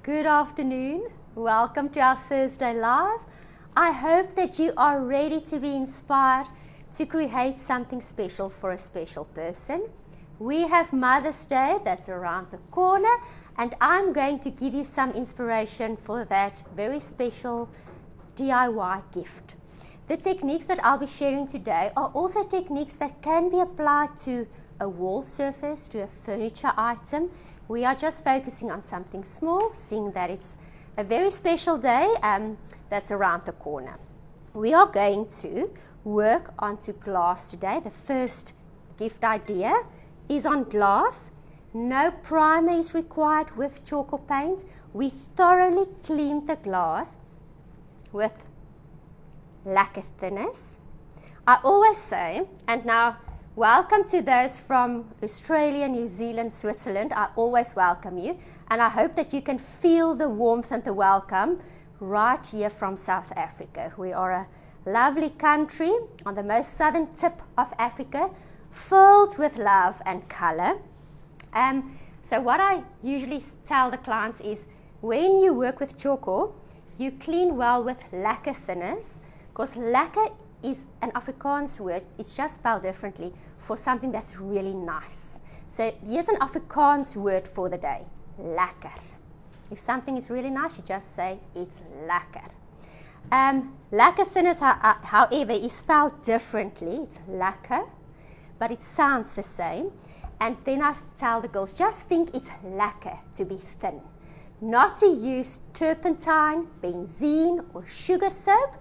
Good afternoon. Welcome to our Thursday Live. I hope that you are ready to be inspired to create something special for a special person. We have Mother's Day that's around the corner, and I'm going to give you some inspiration for that very special DIY gift. The techniques that I'll be sharing today are also techniques that can be applied to a wall surface, to a furniture item. We are just focusing on something small, seeing that it's a very special day that's around the corner. We are going to work onto glass today. The first gift idea is on glass. No primer is required with Tjhoko Paint. We thoroughly cleaned the glass with lacquer thinners. I always say, and now welcome to those from Australia, New Zealand, Switzerland. I always welcome you, and I hope that you can feel the warmth and the welcome right here from South Africa. We are a lovely country on the most southern tip of Africa, filled with love and color. So what I usually tell the clients is, when you work with Tjhoko, you clean well with lacquer thinners, because lacquer is an Afrikaans word. It's just spelled differently for something that's really nice. So here's an Afrikaans word for the day: lekker. If something is really nice, you just say it's lekker. Lacquer thinners, however, is spelled differently. It's lekker, but it sounds the same. And then I tell the girls, just think it's lekker to be thin. Not to use turpentine, benzene, or sugar soap.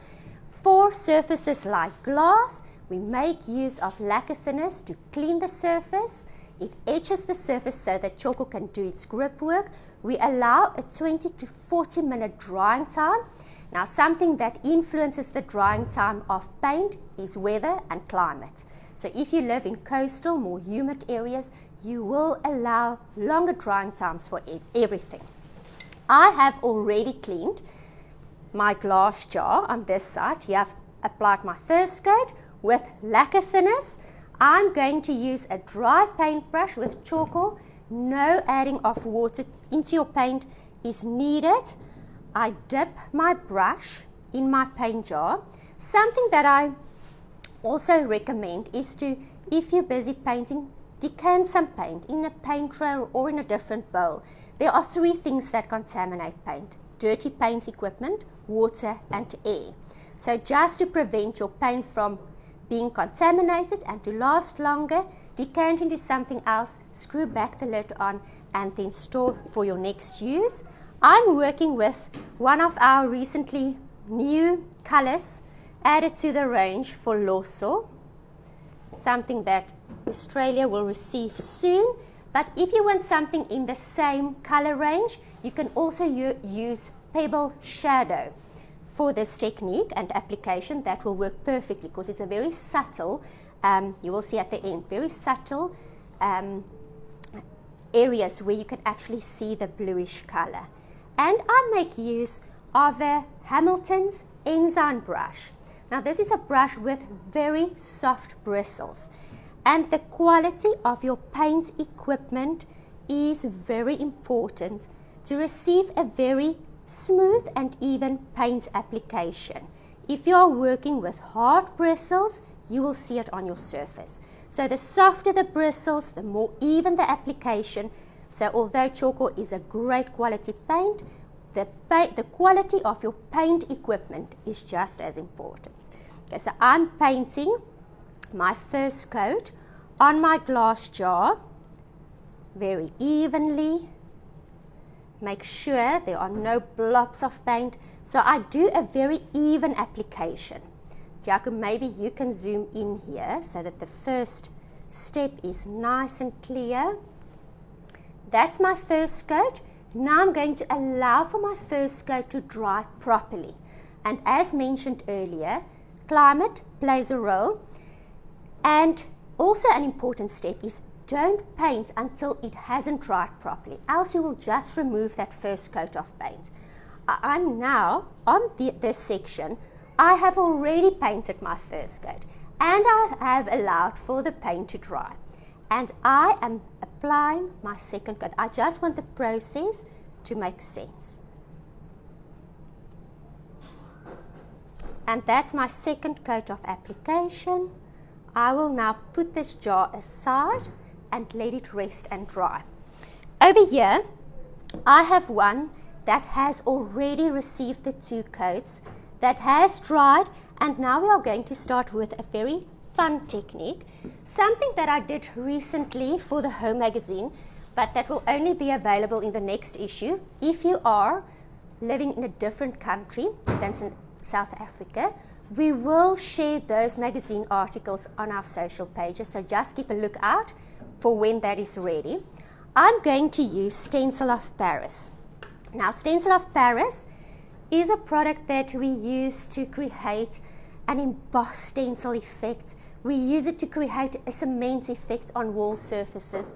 For surfaces like glass, we make use of lacquer thinners to clean the surface. It etches the surface so that Tjhoko can do its grip work. We allow a 20 to 40 minute drying time. Now, something that influences the drying time of paint is weather and climate. So if you live in coastal, more humid areas, you will allow longer drying times for everything. I have already cleaned my glass jar on this side. Here I've applied my first coat with lacquer thinners. I'm going to use a dry paintbrush with Tjhoko. No adding of water into your paint is needed. I dip my brush in my paint jar. Something that I also recommend is to, if you're busy painting, decant some paint in a paint tray or in a different bowl. There are three things that contaminate paint: dirty paint equipment, water, and air. So just to prevent your paint from being contaminated and to last longer, decant into something else, screw back the lid on, and then store for your next use. I'm working with one of our recently new colors added to the range for Loso, something that Australia will receive soon. But if you want something in the same color range, you can also use Pebble Shadow for this technique and application. That will work perfectly because it's a very subtle, you will see at the end, very subtle areas where you can actually see the bluish color. And I make use of a Hamilton's Enzyme brush. Now this is a brush with very soft bristles, and the quality of your paint equipment is very important to receive a very smooth and even paint application. If you are working with hard bristles, you will see it on your surface. So the softer the bristles, the more even the application. So although Tjhoko is a great quality paint, the quality of your paint equipment is just as important. Okay, so I'm painting my first coat on my glass jar very evenly. Make sure there are no blobs of paint. So I do a very even application. Tjhoko, maybe you can zoom in here so that the first step is nice and clear. That's my first coat. Now I'm going to allow for my first coat to dry properly. And as mentioned earlier, climate plays a role. And also an important step is, don't paint until it hasn't dried properly, else you will just remove that first coat of paint. I'm now on this section. I have already painted my first coat and I have allowed for the paint to dry. And I am applying my second coat. I just want the process to make sense. And that's my second coat of application. I will now put this jar aside and let it rest and dry. Over here, I have one that has already received the 2 coats, that has dried, and now we are going to start with a very fun technique, something that I did recently for the Home magazine, but that will only be available in the next issue. If you are living in a different country than South Africa, we will share those magazine articles on our social pages, so just keep a look out for when that is ready. I'm going to use Stencil of Paris. Now, Stencil of Paris is a product that we use to create an embossed stencil effect. We use it to create a cement effect on wall surfaces.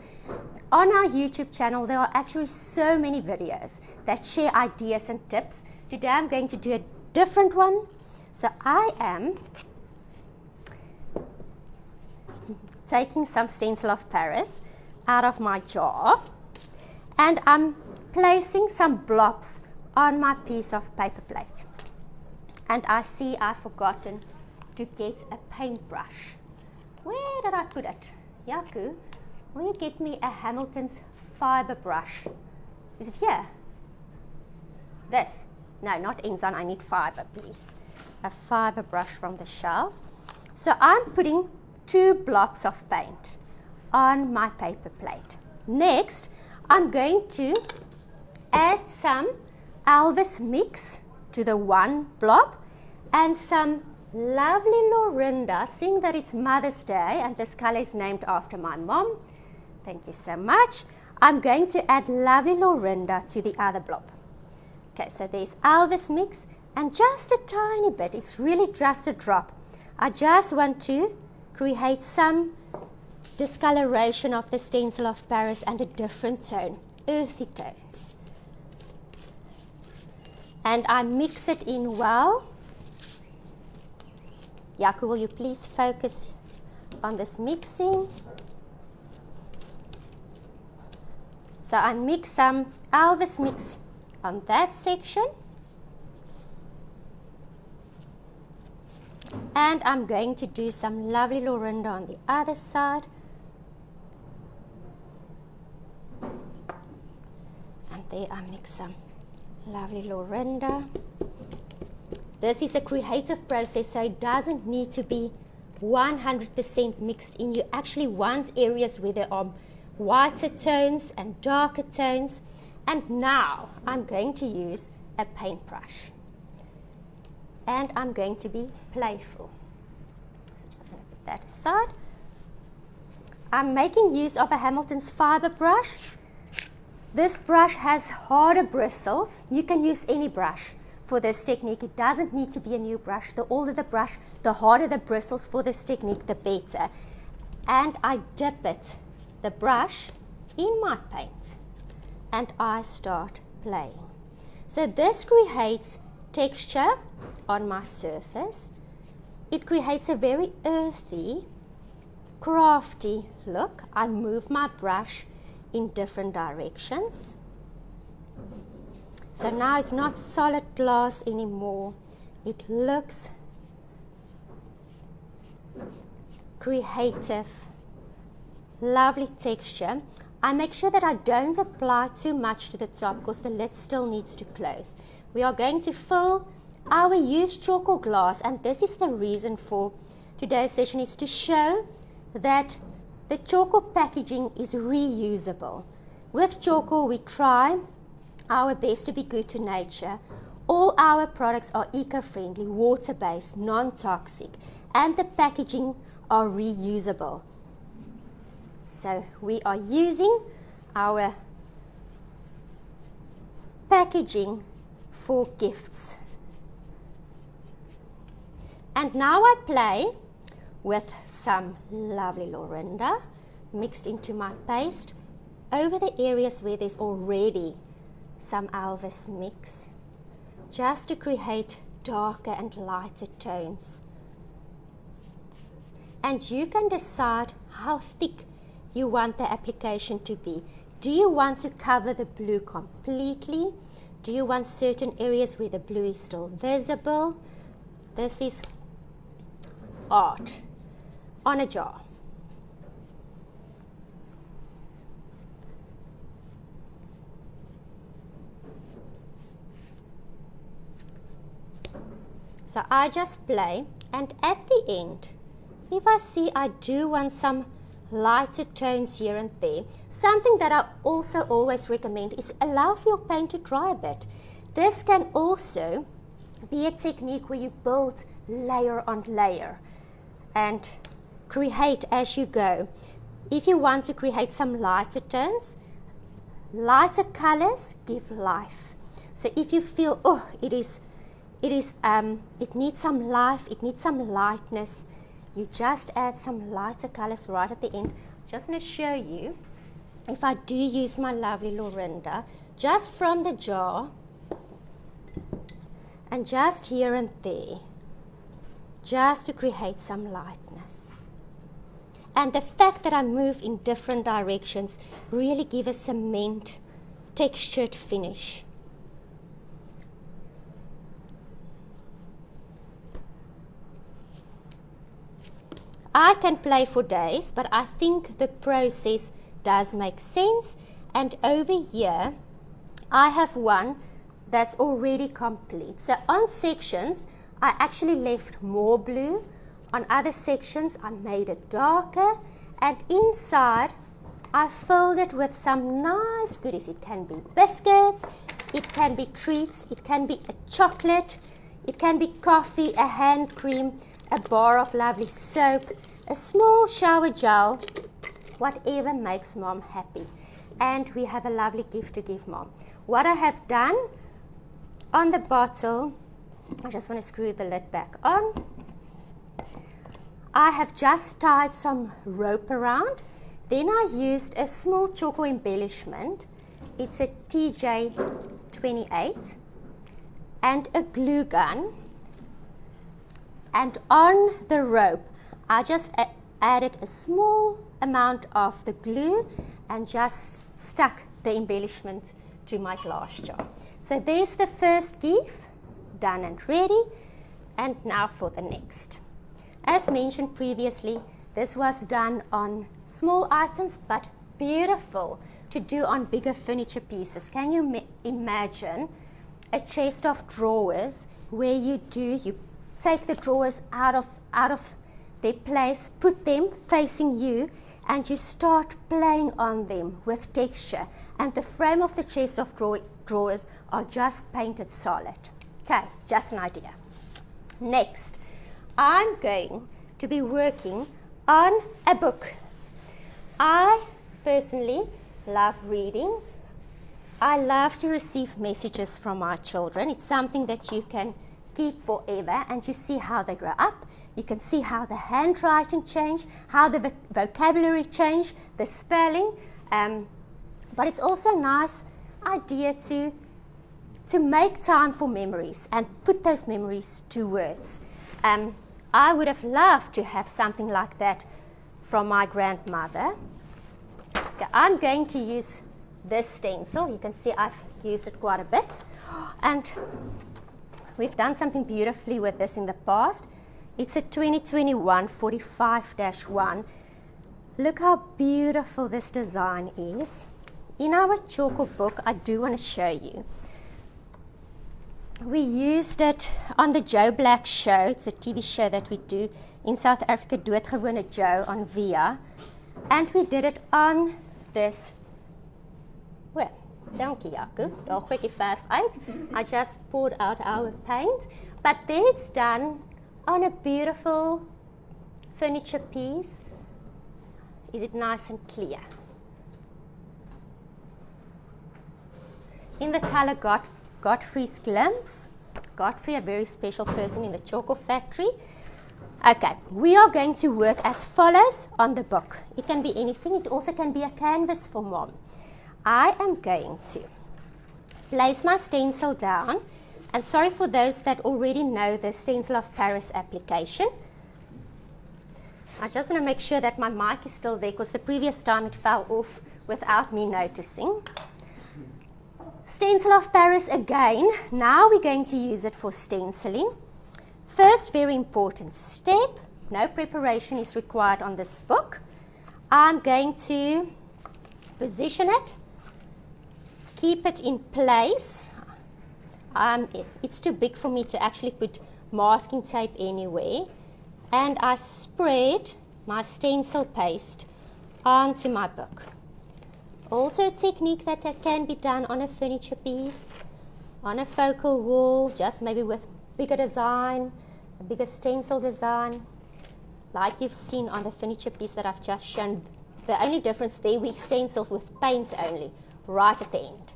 On our YouTube channel, there are actually so many videos that share ideas and tips. Today I'm going to do a different one. So I am taking some Stencil of Paris out of my jar, and I'm placing some blobs on my piece of paper plate. And I see I've forgotten to get a paintbrush. Where did I put it? Yaku, will you get me a Hamilton's fiber brush? Is it here? This? No, not Enzon, I need fiber, please. A fiber brush from the shelf. So I'm putting 2 blobs of paint on my paper plate. Next, I'm going to add some Elvis mix to the 1 blob and some lovely Lorinda, seeing that it's Mother's Day and this color is named after my mom. Thank you so much. I'm going to add lovely Lorinda to the other blob. Okay, so there's Elvis mix and just a tiny bit, it's really just a drop. I just want to create some discoloration of the Stencil of Paris and a different tone, earthy tones. And I mix it in well. Yaku, will you please focus on this mixing? So I mix some Elvis mix on that section. And I'm going to do some lovely Lorinda on the other side. And there I mix some lovely Lorinda. This is a creative process, so it doesn't need to be 100% mixed in. You actually want areas where there are whiter tones and darker tones. And now I'm going to use a paintbrush. And I'm going to be playful. Just going to put that aside. I'm making use of a Hamilton's fiber brush. This brush has harder bristles. You can use any brush for this technique. It doesn't need to be a new brush. The older the brush, the harder the bristles for this technique, the better. And I dip it, the brush, in my paint. And I start playing. So this creates texture on my surface. It creates a very earthy, crafty look. I move my brush in different directions. So now it's not solid glass anymore. It looks creative, lovely texture. I make sure that I don't apply too much to the top because the lid still needs to close. We are going to fill our used Tjhoko glass, and this is the reason for today's session, is to show that the Tjhoko packaging is reusable. With Tjhoko, we try our best to be good to nature. All our products are eco-friendly, water-based, non-toxic, and the packaging are reusable. So we are using our packaging for gifts. And now I play with some lovely Lorinda mixed into my paste over the areas where there's already some Elvis mix, just to create darker and lighter tones. And you can decide how thick you want the application to be. Do you want to cover the blue completely? Do you want certain areas where the blue is still visible? This is art on a jar. So I just play, and at the end, if I see I do want some lighter tones here and there, something that I also always recommend is allow for your paint to dry a bit. This can also be a technique where you build layer on layer and create as you go. If you want to create some lighter tones, lighter colors give life. So if you feel, oh, it needs some life, it needs some lightness, you just add some lighter colors right at the end. Just want to show you, if I do use my lovely Lorinda, just from the jar, and just here and there, just to create some lightness. And the fact that I move in different directions really give a cement textured finish. I can play for days, but I think the process does make sense. And over here, I have one that's already complete. So on sections, I actually left more blue. On other sections, I made it darker. And inside, I filled it with some nice goodies. It can be biscuits, it can be treats, it can be a chocolate, it can be coffee, a hand cream, a bar of lovely soap, a small shower gel, whatever makes mom happy. And we have a lovely gift to give mom. What I have done on the bottle, I just want to screw the lid back on. I have just tied some rope around. Then I used a small Tjhoko embellishment. It's a TJ28 and a glue gun. And on the rope, I just added a small amount of the glue and just stuck the embellishment to my glass jar. So there's the first gift, done and ready. And now for the next. As mentioned previously, this was done on small items, but beautiful to do on bigger furniture pieces. Can you imagine a chest of drawers where you take the drawers out of their place, put them facing you, and you start playing on them with texture. And the frame of the chest of drawers are just painted solid. Okay, just an idea. Next, I'm going to be working on a book. I personally love reading. I love to receive messages from my children. It's something that you can keep forever, and you see how they grow up. You can see how the handwriting changed, how the vocabulary changed, the spelling. But it's also a nice idea to make time for memories and put those memories to words. I would have loved to have something like that from my grandmother. Okay, I'm going to use this stencil. You can see I've used it quite a bit. And we've done something beautifully with this in the past. It's a 2021 45-1. Look how beautiful this design is. In our Tjhoko book, I do want to show you. We used it on the Joe Black show. It's a TV show that we do in South Africa, Doodgewone Joe on Via. And we did it on this. Well, dankie Jaco. Daar gooi ek die verf uit. I just poured out our paint. But there it's done on a beautiful furniture piece. Is it nice and clear? In the color Godfrey's Glimpse. Godfrey, a very special person in the Tjhoko factory. Okay, we are going to work as follows on the book. It can be anything. It also can be a canvas for mom. I am going to place my stencil down. And sorry for those that already know the Stencil of Paris application. I just want to make sure that my mic is still there, because the previous time it fell off without me noticing. Stencil of Paris again. Now we're going to use it for stenciling. First very important step, no preparation is required on this book. I'm going to position it, keep it in place. It's too big for me to actually put masking tape anywhere. And I spread my stencil paste onto my book. Also a technique that can be done on a furniture piece, on a focal wall, just maybe with bigger design, a bigger stencil design, like you've seen on the furniture piece that I've just shown. The only difference there, we stenciled with paint only, right at the end.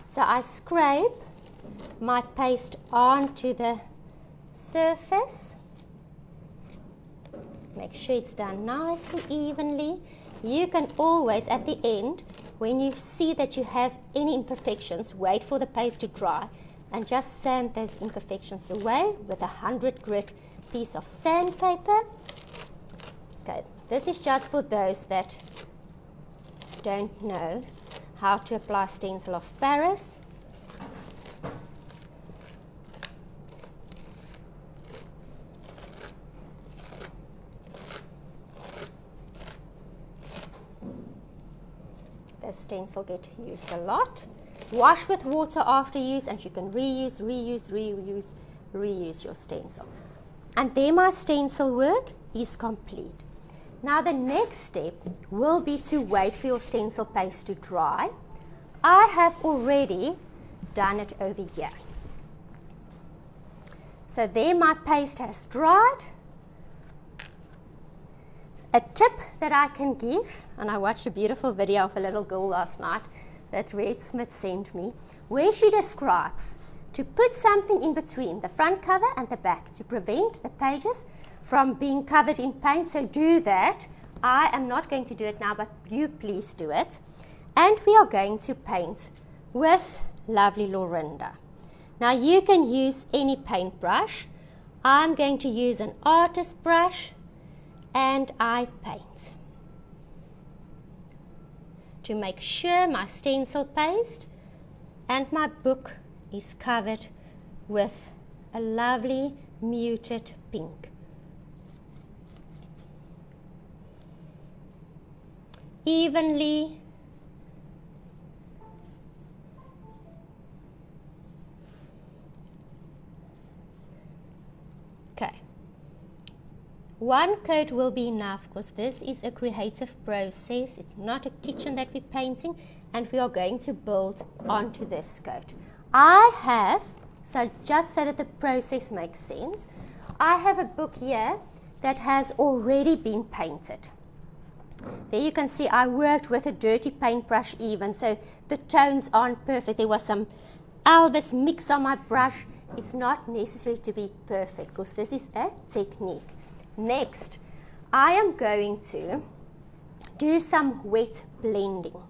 So I scrape my paste onto the surface. Make sure it's done nicely, evenly. You can always, at the end, when you see that you have any imperfections, wait for the paste to dry and just sand those imperfections away with a 100 grit piece of sandpaper. Okay, this is just for those that don't know how to apply Stencil of Paris. The stencil gets used a lot. Wash with water after use, and you can reuse your stencil. And there my stencil work is complete. Now the next step will be to wait for your stencil paste to dry. I have already done it over here. So there my paste has dried. A tip that I can give, and I watched a beautiful video of a little girl last night that Red Smith sent me, where she describes to put something in between the front cover and the back to prevent the pages from being covered in paint. So do that. I am not going to do it now, but you please do it. And we are going to paint with lovely Lorinda. Now you can use any paintbrush. I'm going to use an artist brush, and I paint to make sure my stencil paste and my book is covered with a lovely muted pink. Evenly. Okay. One coat will be enough because this is a creative process. It's not a kitchen that we're painting, and we are going to build onto this coat. I have, so just so that the process makes sense, I have a book here that has already been painted. There you can see I worked with a dirty paintbrush even, so the tones aren't perfect. There was some Elvis mix on my brush. It's not necessary to be perfect because this is a technique. Next, I am going to do some wet blending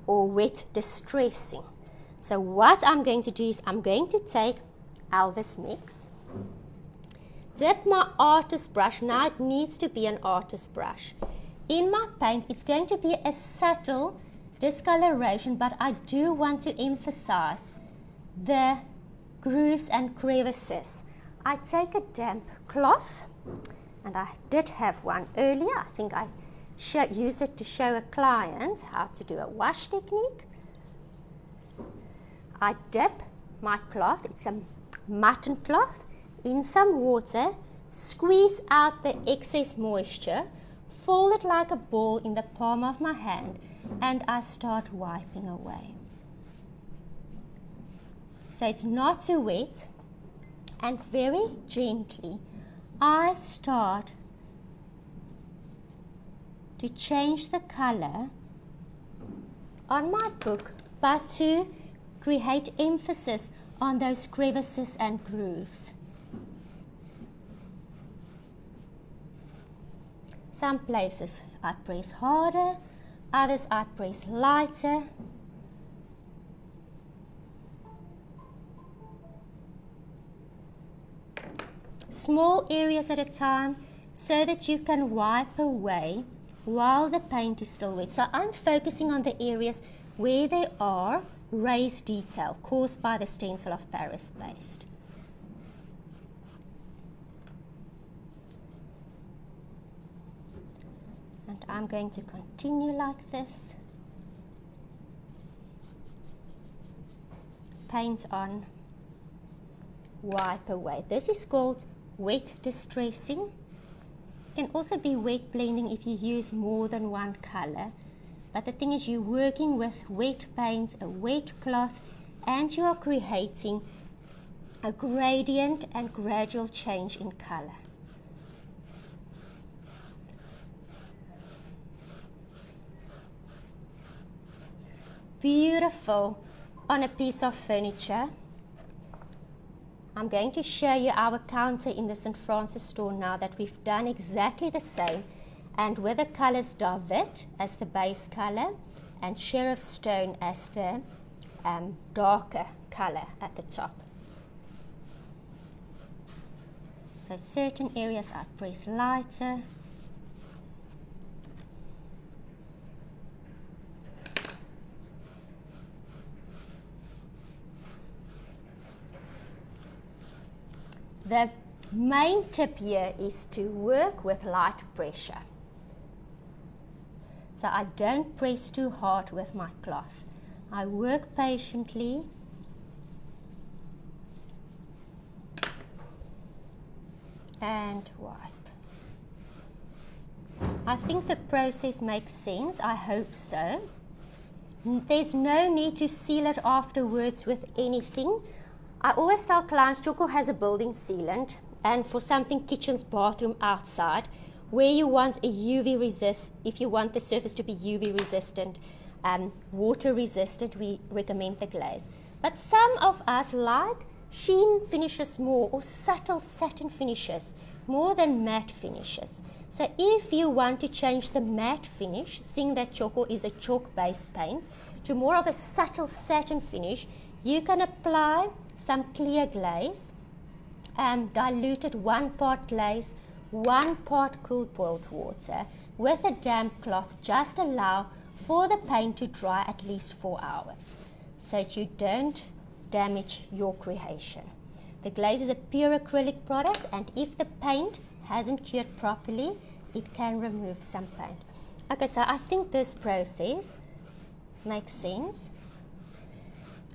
or wet distressing. So what I'm going to do is I'm going to take Elvis mix, dip my artist brush. Now it needs to be an artist brush. In my paint, it's going to be a subtle discoloration, but I do want to emphasize the grooves and crevices. I take a damp cloth, and I did have one earlier. I think I used it to show a client how to do a wash technique. I dip my cloth, it's a mutton cloth, in some water, squeeze out the excess moisture, fold it like a ball in the palm of my hand, and I start wiping away. So it's not too wet, and very gently I start to change the color on my book, but to create emphasis on those crevices and grooves. Some places I press harder, others I press lighter. Small areas at a time so that you can wipe away while the paint is still wet. So I'm focusing on the areas where there are raised detail caused by the stencil of Paris paste. And I'm going to continue like this. Paint on, wipe away. This is called wet distressing. It can also be wet blending if you use more than one color. But the thing is, you're working with wet paint, a wet cloth, and you are creating a gradient and gradual change in color. Beautiful on a piece of furniture. I'm going to show you our counter in the St. Francis store now that we've done exactly the same, and with the colors David as the base color and Sheriff Stone as the darker color at the top. So certain areas I press lighter. The main tip here is to work with light pressure. So I don't press too hard with my cloth. I work patiently and wipe. I think the process makes sense. I hope so. There's no need to seal it afterwards with anything. I always tell clients, Tjhoko has a building sealant, and for something kitchens, bathroom, outside, where you want a UV resist, if you want the surface to be UV resistant, water resistant, we recommend the glaze. But some of us like sheen finishes more, or subtle satin finishes, more than matte finishes. So if you want to change the matte finish, seeing that Tjhoko is a chalk-based paint, to more of a subtle satin finish, you can apply some clear glaze, diluted 1 part glaze, 1 part cooled boiled water with a damp cloth. Just allow for the paint to dry at least 4 hours so that you don't damage your creation. The glaze is a pure acrylic product, and if the paint hasn't cured properly, it can remove some paint. Okay, so I think this process makes sense.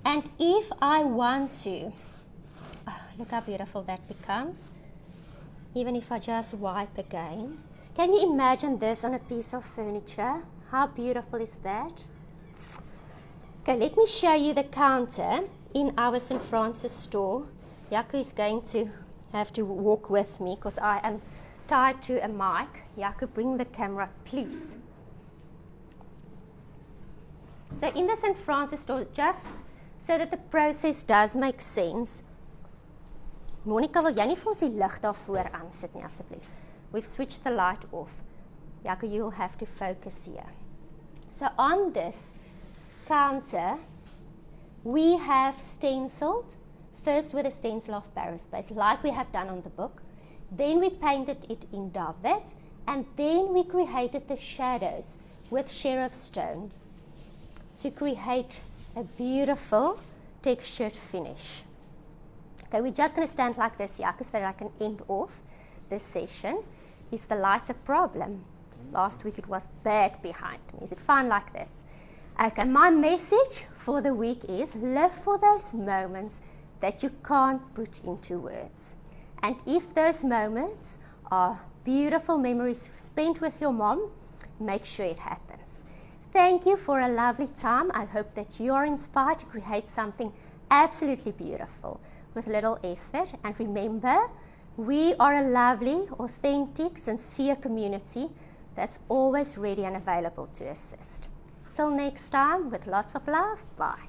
And if I want to, look how beautiful that becomes, even if I just wipe again. Can you imagine this on a piece of furniture? How beautiful is that? Okay, let me show you the counter in our St. Francis store. Jaco is going to have to walk with me because I am tied to a mic. Jaco, bring the camera, please. So in the St. Francis store, just so that the process does make sense. Monica, wil jy nie vir ons die lig daarvoor aansit nie asseblief? We've switched the light off. Jaco, you'll have to focus here. So on this counter, we have stenciled, first with a stencil of Paris base, like we have done on the book. Then we painted it in David, and then we created the shadows with Sheriff Stone to create a beautiful textured finish. Okay, we're just going to stand like this, Jaco, so that I can end off this session. Is the light a problem? Last week it was bad behind me. Is it fine like this? Okay, my message for the week is live for those moments that you can't put into words. And if those moments are beautiful memories spent with your mom, make sure it happens. Thank you for a lovely time. I hope that you are inspired to create something absolutely beautiful with little effort. And remember, we are a lovely, authentic, sincere community that's always ready and available to assist. Till next time, with lots of love, bye.